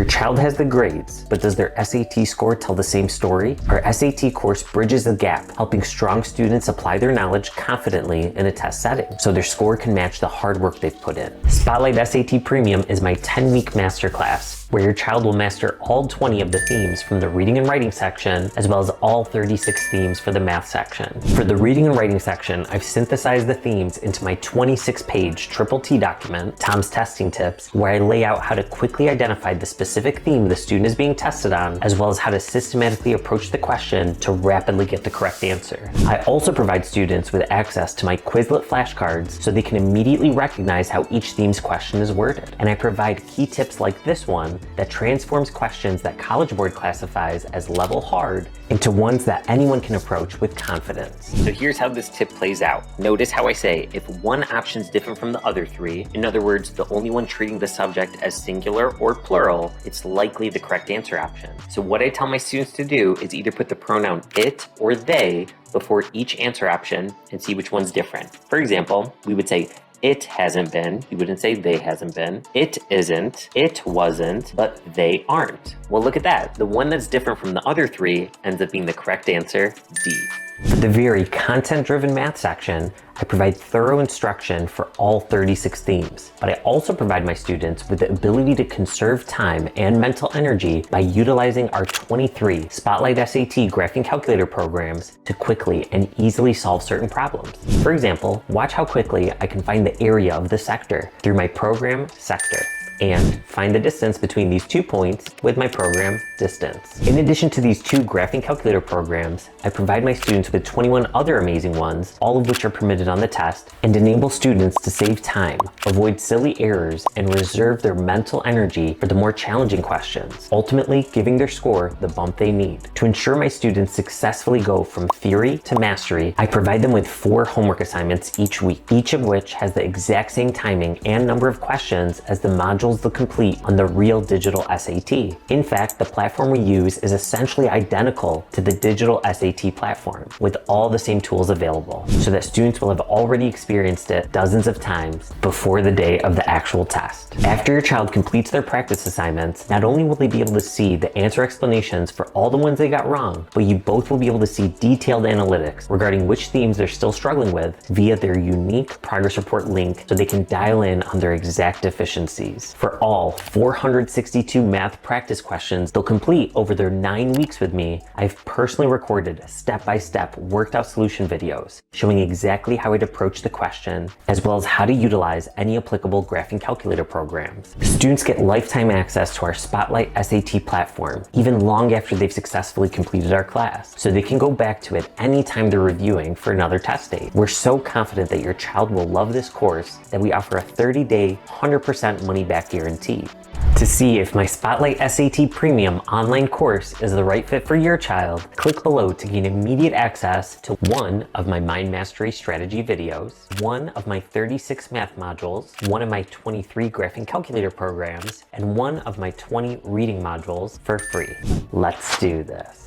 Your child has the grades, but does their SAT score tell the same story? Our SAT course bridges the gap, helping strong students apply their knowledge confidently in a test setting, so their score can match the hard work they've put in. Spotlight SAT Premium is my 10-week masterclass, where your child will master all 20 of the themes from the reading and writing section, as well as all 36 themes for the math section. For the reading and writing section, I've synthesized the themes into my 26-page Triple T document, Tom's Testing Tips, where I lay out how to quickly identify the specific theme the student is being tested on, as well as how to systematically approach the question to rapidly get the correct answer. I also provide students with access to my Quizlet flashcards so they can immediately recognize how each theme's question is worded. And I provide key tips like this one that transforms questions that College Board classifies as level hard into ones that anyone can approach with confidence. So here's how this tip plays out. Notice how I say if one option is different from the other three, in other words, the only one treating the subject as singular or plural, it's likely the correct answer option. So what I tell my students to do is either put the pronoun it or they before each answer option and see which one's different. For example, we would say, it hasn't been. You wouldn't say they hasn't been. It isn't. It wasn't. But they aren't. Well, look at that. The one that's different from the other three ends up being the correct answer, D. For the very content-driven math section, I provide thorough instruction for all 36 themes, but I also provide my students with the ability to conserve time and mental energy by utilizing our 23 Spotlight SAT graphing calculator programs to quickly and easily solve certain problems. For example, watch how quickly I can find the area of the sector through my program sector, and find the distance between these 2 points with my program distance. In addition to these 2 graphing calculator programs, I provide my students with 21 other amazing ones, all of which are permitted on the test, and enable students to save time, avoid silly errors, and reserve their mental energy for the more challenging questions, ultimately giving their score the bump they need. To ensure my students successfully go from theory to mastery, I provide them with 4 homework assignments each week, each of which has the exact same timing and number of questions as the module to complete on the real digital SAT. In fact, the platform we use is essentially identical to the digital SAT platform, with all the same tools available, so that students will have already experienced it dozens of times before the day of the actual test. After your child completes their practice assignments, not only will they be able to see the answer explanations for all the ones they got wrong, but you both will be able to see detailed analytics regarding which themes they're still struggling with via their unique progress report link, so they can dial in on their exact deficiencies. For all 462 math practice questions they'll complete over their 9 weeks with me, I've personally recorded step-by-step worked out solution videos showing exactly how I'd approach the question, as well as how to utilize any applicable graphing calculator programs. Students get lifetime access to our Spotlight SAT platform, even long after they've successfully completed our class, so they can go back to it anytime they're reviewing for another test date. We're so confident that your child will love this course that we offer a 30-day, 100% money-back guarantee. To see if my Spotlight SAT Premium online course is the right fit for your child, click below to gain immediate access to one of my Mind Mastery Strategy videos, one of my 36 math modules, one of my 23 graphing calculator programs, and one of my 20 reading modules for free. Let's do this.